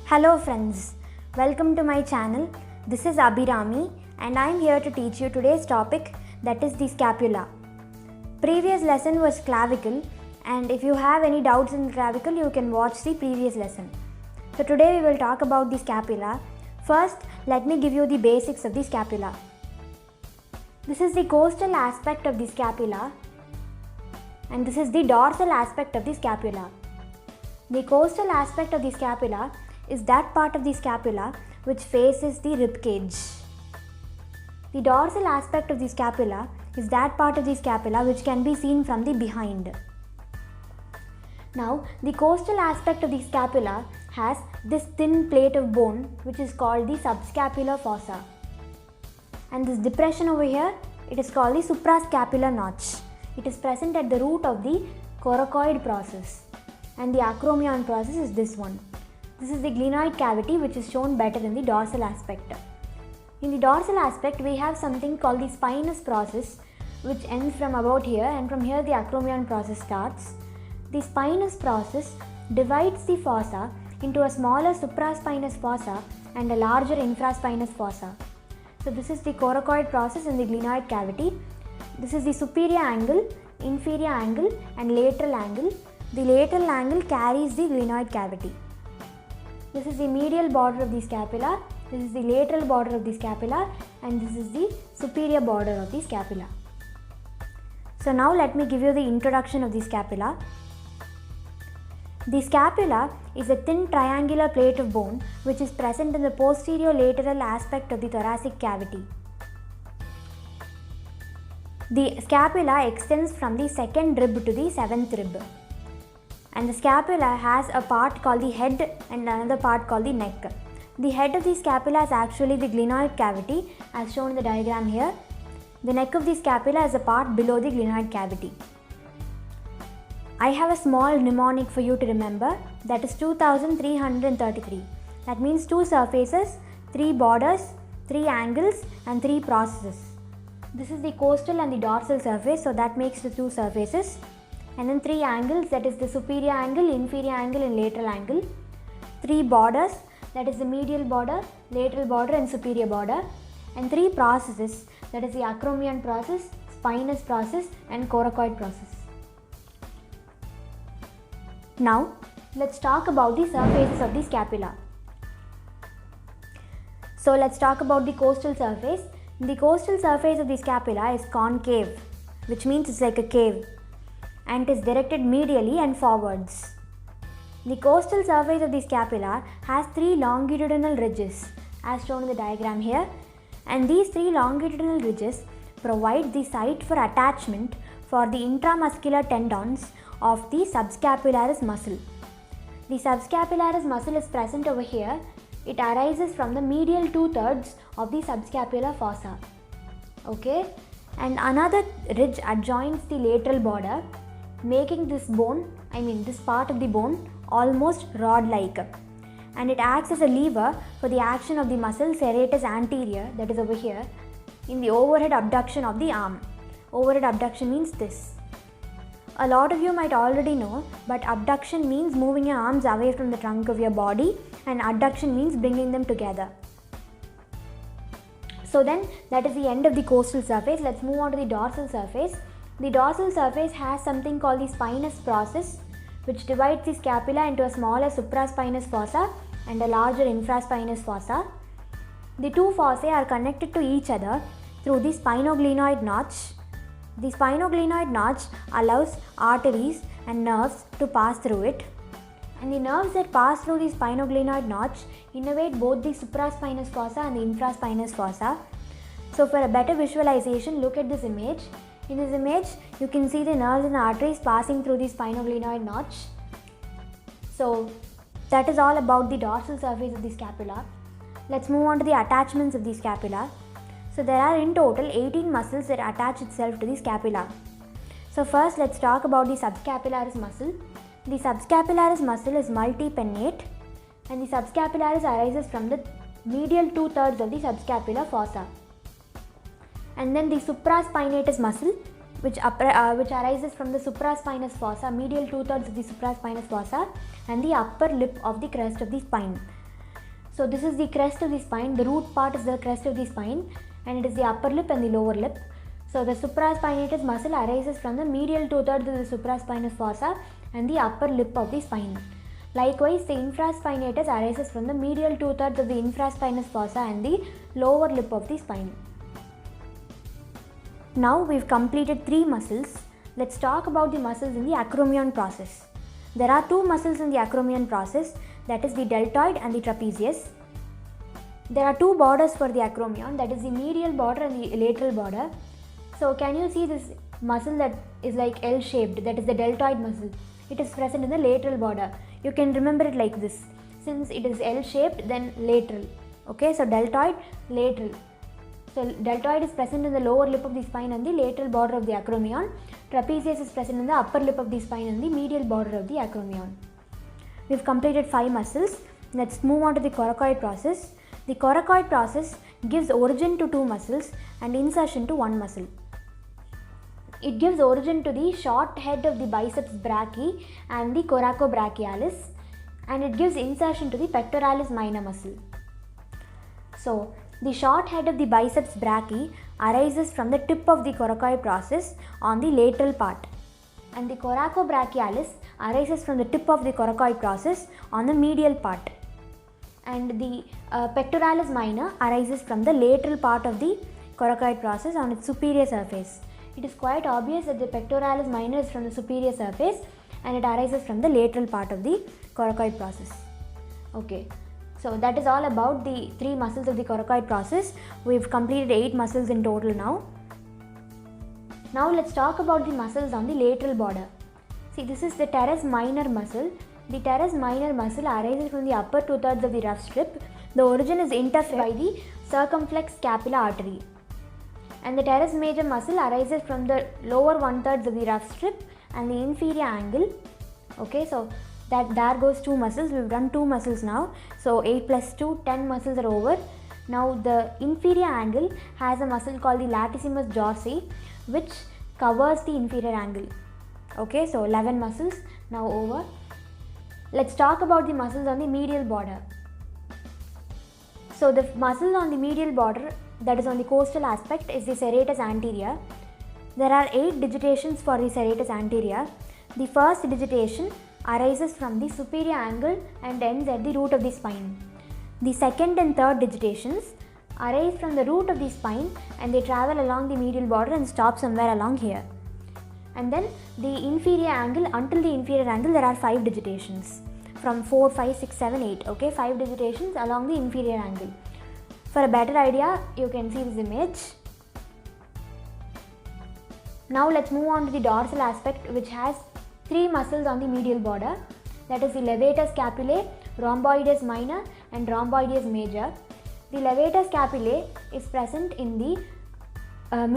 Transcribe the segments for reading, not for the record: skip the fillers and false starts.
Hello friends, welcome to my channel. This is Abhirami and I am here to teach you today's topic, that is the scapula. Previous lesson was clavicle, and if you have any doubts in the clavicle you can watch the previous lesson. So today we will talk about the scapula. First, let me give you the basics of the scapula. This is the costal aspect of the scapula and this is the dorsal aspect of the scapula. The costal aspect of the scapula is that part of the scapula which faces the rib cage. The dorsal aspect of the scapula is that part of the scapula which can be seen from the behind. Now, the costal aspect of the scapula has this thin plate of bone which is called the subscapular fossa. And this depression over here, it is called the suprascapular notch. It is present at the root of the coracoid process. And the acromion process is this one. This is the glenoid cavity which is shown better in the dorsal aspect. In the dorsal aspect we have something called the spinous process which ends from about here, and from here the acromion process starts. The spinous process divides the fossa into a smaller supraspinous fossa and a larger infraspinous fossa. So this is the coracoid process in the glenoid cavity. This is the superior angle, inferior angle and lateral angle. The lateral angle carries the glenoid cavity. This is the medial border of the scapula, this is the lateral border of the scapula, and this is the superior border of the scapula. So now let me give you the introduction of the scapula. The scapula is a thin triangular plate of bone which is present in the posterior lateral aspect of the thoracic cavity. The scapula extends from the second rib to the seventh rib. And the scapula has a part called the head and another part called the neck. The head of the scapula is actually the glenoid cavity as shown in the diagram here. The neck of the scapula is a part below the glenoid cavity. I have a small mnemonic for you to remember, that is 2333. That means 2 surfaces, 3 borders, 3 angles and 3 processes. This is the costal and the dorsal surface, so that makes the 2 surfaces. And then 3 angles, that is the superior angle, inferior angle and lateral angle. 3 borders, that is the medial border, lateral border and superior border. And 3 processes, that is the acromion process, spinous process and coracoid process. Now, let's talk about the surfaces of the scapula. So let's talk about the costal surface. The costal surface of the scapula is concave, which means it's like a cave, and is directed medially and forwards. The costal surface of the scapula has 3 longitudinal ridges as shown in the diagram here, and these 3 longitudinal ridges provide the site for attachment for the intramuscular tendons of the subscapularis muscle. The subscapularis muscle is present over here. It arises from the medial 2/3 of the subscapular fossa. Okay, and another ridge adjoins the lateral border, making this part of the bone almost rod-like, and it acts as a lever for the action of the muscle serratus anterior, that is over here, in the overhead abduction of the arm. Overhead abduction means this. A lot of you might already know, but abduction means moving your arms away from the trunk of your body, and adduction means bringing them together. So then that is the end of the costal surface. Let's move on to the dorsal surface. The dorsal surface has something called the spinous process, which divides the scapula into a smaller supraspinous fossa and a larger infraspinous fossa. The 2 fossae are connected to each other through the spinoglenoid notch. The spinoglenoid notch allows arteries and nerves to pass through it, and the nerves that pass through the spinoglenoid notch innervate both the supraspinous fossa and the infraspinous fossa. So for a better visualization, look at this image. In this image, you can see the nerves and arteries passing through the spinoglenoid notch. So that is all about the dorsal surface of the scapula. Let's move on to the attachments of the scapula. So there are in total 18 muscles that attach itself to the scapula. So first let's talk about the subscapularis muscle. The subscapularis muscle is multipennate, and the subscapularis arises from the medial 2/3 of the subscapular fossa. And then the supraspinatus muscle, which arises from the supraspinous fossa, medial 2/3 of the supraspinous fossa, and the upper lip of the crest of the spine. So this is the crest of the spine. The root part is the crest of the spine, and it is the upper lip and the lower lip. So the supraspinatus muscle arises from the medial 2/3 of the supraspinous fossa and the upper lip of the spine. Likewise, the infraspinatus arises from the medial 2/3 of the infraspinous fossa and the lower lip of the spine. Now we've completed 3 muscles. Let's talk about the muscles in the acromion process. There are 2 muscles in the acromion process, that is the deltoid and the trapezius. There are 2 borders for the acromion, that is the medial border and the lateral border. So can you see this muscle that is like L-shaped, that is the deltoid muscle? It is present in the lateral border. You can remember it like this. Since it is L-shaped, then lateral. Okay, so deltoid, lateral. So deltoid is present in the lower lip of the spine and the lateral border of the acromion. Trapezius is present in the upper lip of the spine and the medial border of the acromion. We've completed 5 muscles. Let's move on to the coracoid process. The coracoid process gives origin to 2 muscles and insertion to 1 muscle. It gives origin to the short head of the biceps brachii and the coracobrachialis, and it gives insertion to the pectoralis minor muscle. So, the short head of the biceps brachii arises from the tip of the coracoid process on the lateral part, and the coracobrachialis arises from the tip of the coracoid process on the medial part, and the pectoralis minor arises from the lateral part of the coracoid process on its superior surface. It is quite obvious that the pectoralis minor is from the superior surface and it arises from the lateral part of the coracoid process. Okay, so that is all about the 3 muscles of the coracoid process. We've completed 8 muscles in total now. Now let's talk about the muscles on the lateral border. See, this is the teres minor muscle. The teres minor muscle arises from the upper 2/3 of the rough strip. The origin is interfered by the circumflex scapula artery. And the teres major muscle arises from the lower 1/3 of the rough strip and the inferior angle. Okay, so that there goes 2 muscles. We've done 2 muscles now. So 8 plus 2, 10 muscles are over. Now the inferior angle has a muscle called the latissimus dorsi, which covers the inferior angle. Okay, so 11 muscles now over. Let's talk about the muscles on the medial border. So the muscle on the medial border, that is on the costal aspect, is the serratus anterior. There are 8 digitations for the serratus anterior. The first digitation arises from the superior angle and ends at the root of the spine. The second and third digitations arise from the root of the spine and they travel along the medial border and stop somewhere along here. And then the inferior angle, until the inferior angle there are 5 digitations. From 4, 5, 6, 7, 8. Okay, 5 digitations along the inferior angle. For a better idea, you can see this image. Now let's move on to the dorsal aspect, which has 3 muscles on the medial border. That is the levator scapulae, rhomboideus minor and rhomboideus major. The levator scapulae is present in the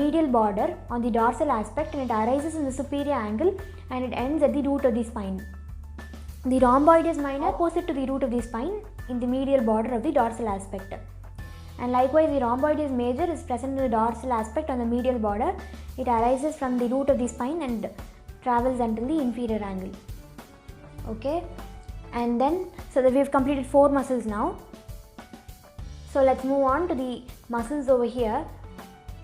medial border on the dorsal aspect, and it arises in the superior angle and it ends at the root of the spine. The rhomboideus minor opposite to the root of the spine in the medial border of the dorsal aspect. And likewise, the rhomboideus major is present in the dorsal aspect on the medial border. It arises from the root of the spine and travels until the inferior angle. Okay, and then so that we've completed 4 muscles now. So let's move on to the muscles over here,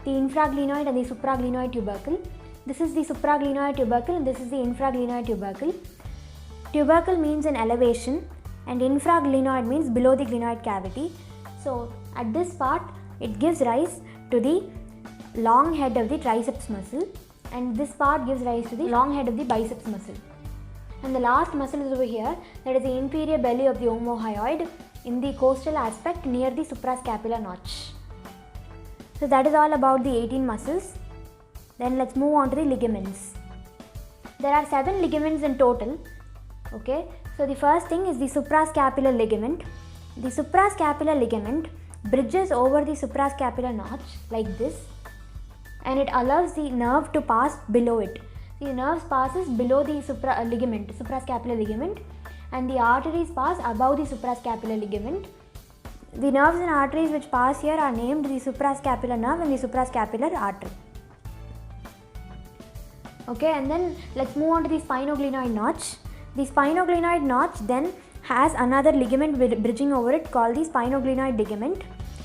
the infraglenoid and the supraglenoid tubercle. This is the supraglenoid tubercle and this is the infraglenoid tubercle. Tubercle means an elevation and infraglenoid means below the glenoid cavity. So at this part it gives rise to the long head of the triceps muscle, and this part gives rise to the long head of the biceps muscle. And the last muscle is over here, that is the inferior belly of the omohyoid in the costal aspect near the suprascapular notch. So that is all about the 18 muscles. Then let's move on to the ligaments. There are 7 ligaments in total. Okay, so the first thing is the suprascapular ligament. The suprascapular ligament bridges over the suprascapular notch like this, and it allows the nerve to pass below it. The nerve passes below the suprascapular ligament, and the arteries pass above the suprascapular ligament. The nerves and arteries which pass here are named the suprascapular nerve and the suprascapular artery. Okay, and then let's move on to the spinoglenoid notch. The spinoglenoid notch then has another ligament bridging over it called the spinoglenoid ligament.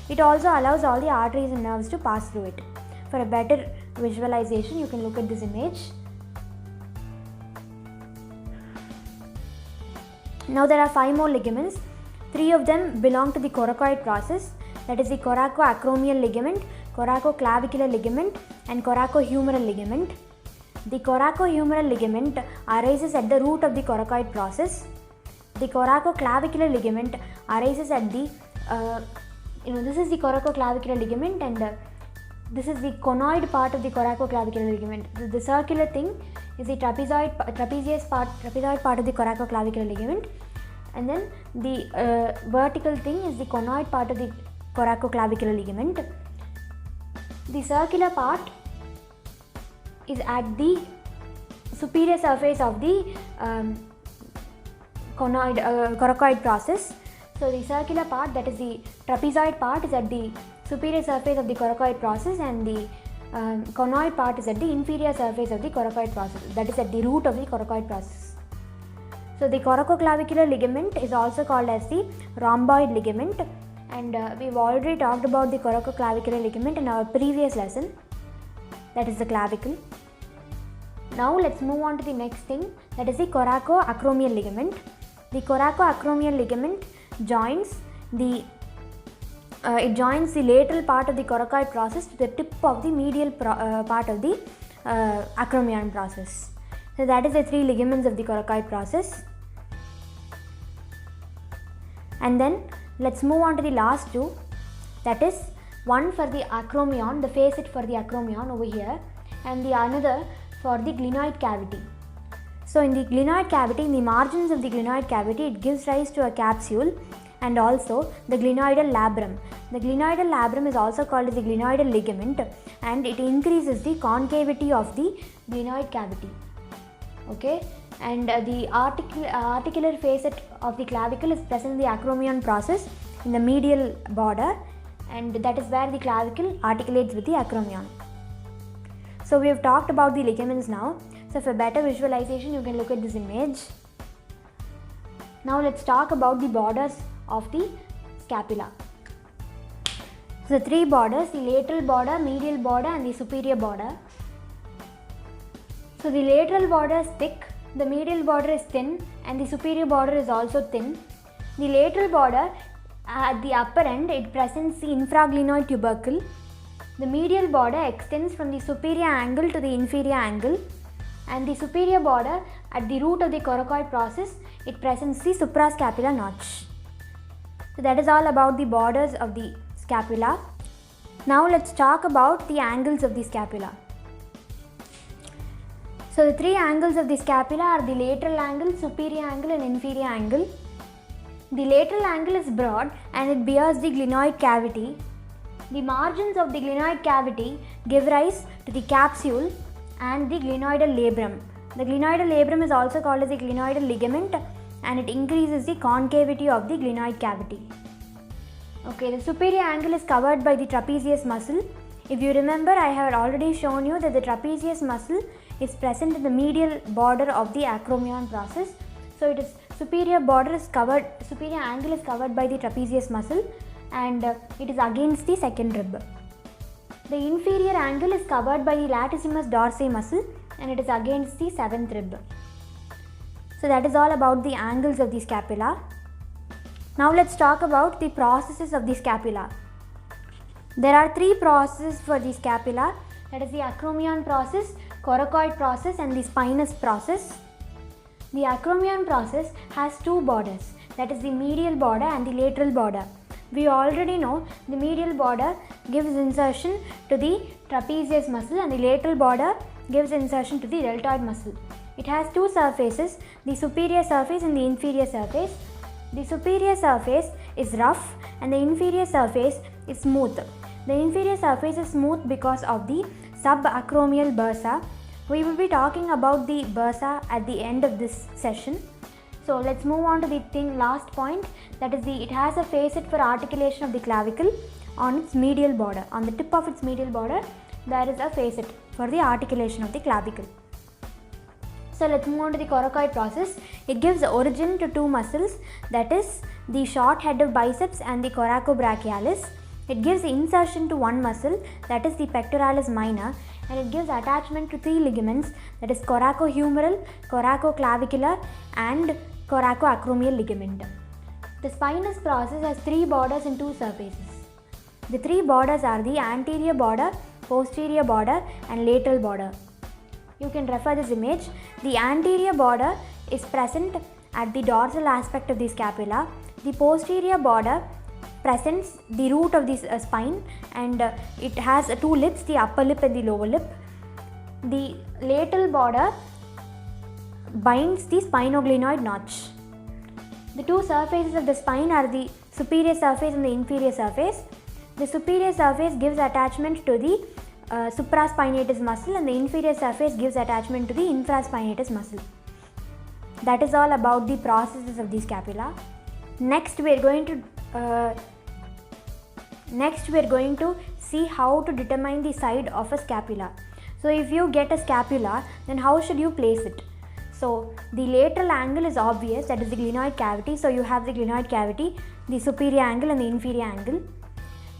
It also allows all the arteries and nerves to pass through it. For a better visualization, you can look at this image. Now there are 5 more ligaments. 3 of them belong to the coracoid process, that is the coracoacromial ligament, coracoclavicular ligament and coracohumeral ligament. The coracohumeral ligament arises at the root of the coracoid process. The coracoclavicular ligament arises at the this is the coracoclavicular ligament, and this is the conoid part of the coracoclavicular ligament. The circular thing is the trapezoid part of the coracoclavicular ligament, and then the vertical thing is the conoid part of the coracoclavicular ligament. The circular part is at the superior surface of the coracoid process. So the circular part, that is the trapezoid part, is at the superior surface of the coracoid process, and the conoid part is at the inferior surface of the coracoid process, that is at the root of the coracoid process. So the coracoclavicular ligament is also called as the rhomboid ligament, and we've already talked about the coracoclavicular ligament in our previous lesson, that is the clavicle. Now let's move on to the next thing, that is the coracoacromial ligament. The coracoacromial ligament joins the lateral part of the coracoid process to the tip of the medial part of the acromion process. So that is the 3 ligaments of the coracoid process. And then let's move on to the last 2, that is one for the acromion, the facet for the acromion over here, and the another for the glenoid cavity. So in the glenoid cavity, in the margins of the glenoid cavity, it gives rise to a capsule and also the glenoidal labrum. The glenoidal labrum is also called as the glenoidal ligament, and it increases the concavity of the glenoid cavity. Okay, and the articular facet of the clavicle is present in the acromion process in the medial border, and that is where the clavicle articulates with the acromion. So we have talked about the ligaments now. So for better visualization, you can look at this image. Now let's talk about the borders of the scapula. So the 3 borders, the lateral border, medial border and the superior border. So the lateral border is thick, the medial border is thin, and the superior border is also thin. The lateral border, at the upper end, it presents the infraglenoid tubercle. The medial border extends from the superior angle to the inferior angle, and the superior border at the root of the coracoid process, it presents the suprascapular notch. So that is all about the borders of the scapula. Now let's talk about the angles of the scapula. So the 3 angles of the scapula are the lateral angle, superior angle and inferior angle. The lateral angle is broad and it bears the glenoid cavity. The margins of the glenoid cavity give rise to the capsule and the glenoidal labrum. The glenoidal labrum is also called as the glenoidal ligament, and it increases the concavity of the glenoid cavity. Okay, the superior angle is covered by the trapezius muscle. If you remember, I have already shown you that the trapezius muscle is present in the medial border of the acromion process. So it is superior angle is covered by the trapezius muscle, and it is against the second rib. The inferior angle is covered by the latissimus dorsi muscle, and it is against the 7th rib. So that is all about the angles of the scapula. Now let's talk about the processes of the scapula. There are 3 processes for the scapula, that is the acromion process, coracoid process and the spinous process. The acromion process has 2 borders, that is the medial border and the lateral border. We already know the medial border gives insertion to the trapezius muscle and the lateral border gives insertion to the deltoid muscle. It has 2 surfaces, the superior surface and the inferior surface. The superior surface is rough and the inferior surface is smooth. The inferior surface is smooth because of the subacromial bursa. We will be talking about the bursa at the end of this session. So let's move on to the last point, that is it has a facet for articulation of the clavicle on its medial border. On the tip of its medial border, there is a facet for the articulation of the clavicle. So let's move on to the coracoid process. It gives origin to two muscles, that is the short head of biceps and the coracobrachialis. It gives insertion to one muscle, that is the pectoralis minor, and it gives attachment to three ligaments, that is coracohumeral, coracoclavicular and coracoacromial ligament. The spinous process has three borders and two surfaces. The three borders are the anterior border, posterior border and lateral border. You can refer this image. The anterior border is present at the dorsal aspect of the scapula. The posterior border presents the root of the spine, and it has two lips, the upper lip and the lower lip. The lateral border binds the spinoglenoid notch. The two surfaces of the spine are the superior surface and the inferior surface. The superior surface gives attachment to the supraspinatus muscle, and the inferior surface gives attachment to the infraspinatus muscle. That is all about the processes of the scapula. Next we are going to see how to determine the side of a scapula. So if you get a scapula, then how should you place it? So the lateral angle is obvious, that is the glenoid cavity. So you have the glenoid cavity, the superior angle and the inferior angle.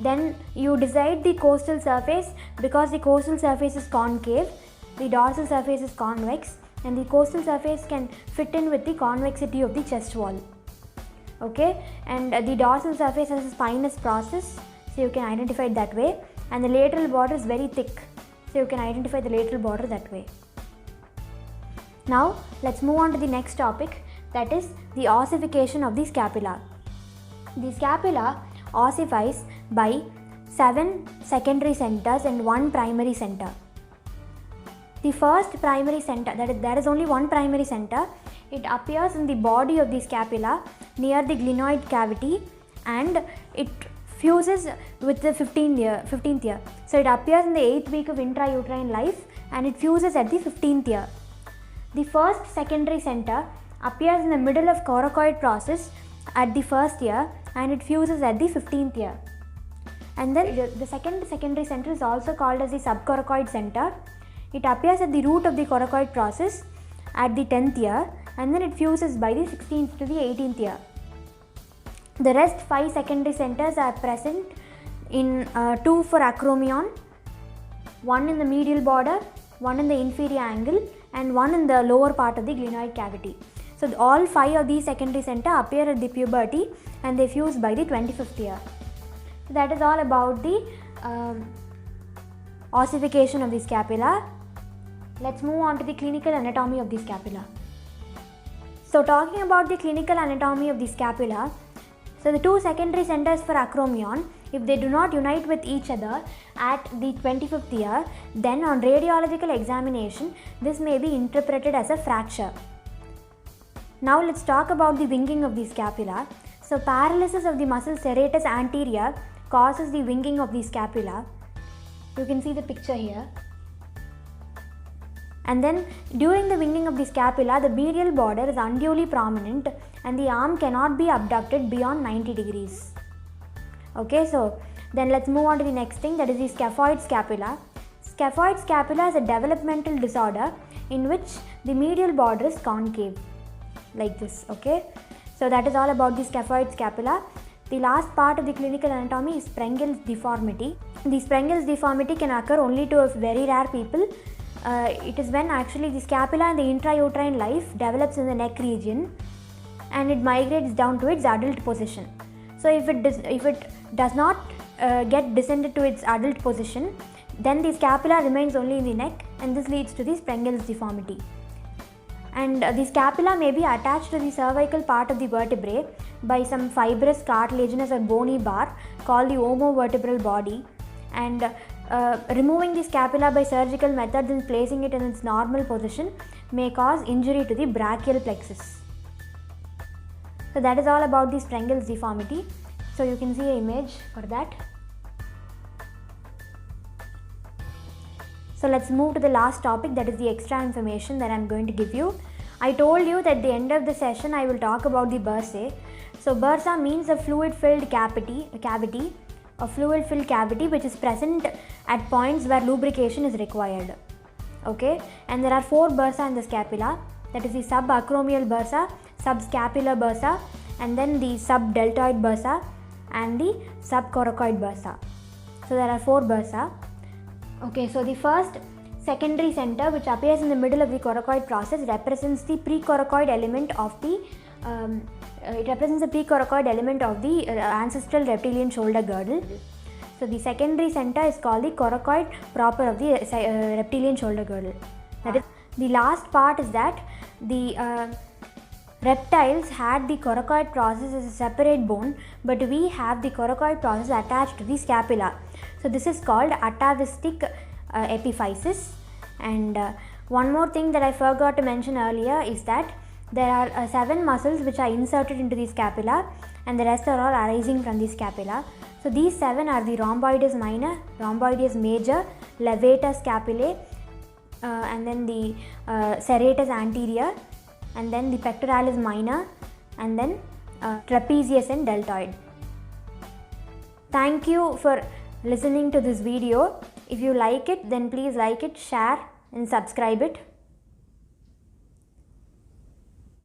Then you decide the costal surface. Because the costal surface is concave, the dorsal surface is convex, and the costal surface can fit in with the convexity of the chest wall. Okay, and the dorsal surface has a spinous process, so you can identify it that way, and the lateral border is very thick, so you can identify the lateral border that way. Now let's move on to the next topic, that is the ossification of the scapula. The scapula ossifies by 7 secondary centers and 1 primary center. The first primary center, there is only one primary center. It appears in the body of the scapula near the glenoid cavity, and it fuses with the 15th year. So it appears in the 8th week of intrauterine life, and it fuses at the 15th year. The first secondary center appears in the middle of coracoid process at the 1st year, and it fuses at the 15th year. And then the second secondary center is also called as the subcoracoid center. It appears at the root of the coracoid process at the 10th year, and then it fuses by the 16th to the 18th year. The rest 5 secondary centers are present in 2 for acromion, 1 in the medial border, 1 in the inferior angle, and 1 in the lower part of the glenoid cavity. So all 5 of these secondary centers appear at the puberty, and they fuse by the 25th year. So that is all about the ossification of the scapula. Let's move on to the clinical anatomy of the scapula. So talking about the clinical anatomy of the scapula, so the 2 secondary centers for acromion, if they do not unite with each other at the 25th year, then on radiological examination, this may be interpreted as a fracture. Now let's talk about the winging of the scapula. So paralysis of the muscle serratus anterior causes the winging of the scapula. You can see the picture here. And then during the winging of the scapula, the medial border is unduly prominent and the arm cannot be abducted beyond 90 degrees. Okay, so then let's move on to the next thing, that is the scaphoid scapula. Scaphoid scapula is a developmental disorder in which the medial border is concave, like this. Okay, so that is all about the scaphoid scapula. The last part of the clinical anatomy is Sprengel's deformity. The Sprengel's deformity can occur only to very rare people. It is when actually the scapula in the intrauterine life develops in the neck region and it migrates down to its adult position. So if it does not get descended to its adult position, then the scapula remains only in the neck, and this leads to the Sprengel's deformity. And the scapula may be attached to the cervical part of the vertebrae by some fibrous, cartilaginous or bony bar called the omovertebral body, and removing the scapula by surgical methods and placing it in its normal position may cause injury to the brachial plexus. So that is all about the Sprengel's deformity. So you can see an image for that. So let's move to the last topic, that is the extra information that I am going to give you. I told you that at the end of the session I will talk about the bursae. So bursa means a fluid-filled cavity which is present at points where lubrication is required. Okay, and there are 4 bursa in the scapula. that is the subacromial bursa, subscapular bursa, and then the subdeltoid bursa and the subcoracoid bursa. So there are 4 bursa. Okay, so the first secondary center, which appears in the middle of the coracoid process, represents the precoracoid element of the ancestral reptilian shoulder girdle. So the secondary center is called the coracoid proper of the reptilian shoulder girdle. That is, the last part is that the reptiles had the coracoid process as a separate bone, but we have the coracoid process attached to the scapula. So this is called atavistic epiphysis. And one more thing that I forgot to mention earlier is that there are 7 muscles which are inserted into the scapula, and the rest are all arising from the scapula. So these 7 are the rhomboideus minor, rhomboideus major, levator scapulae, and then the serratus anterior, and then the pectoralis minor, and then trapezius and deltoid. Thank you for listening to this video. If you like it, then please like it, share and subscribe it.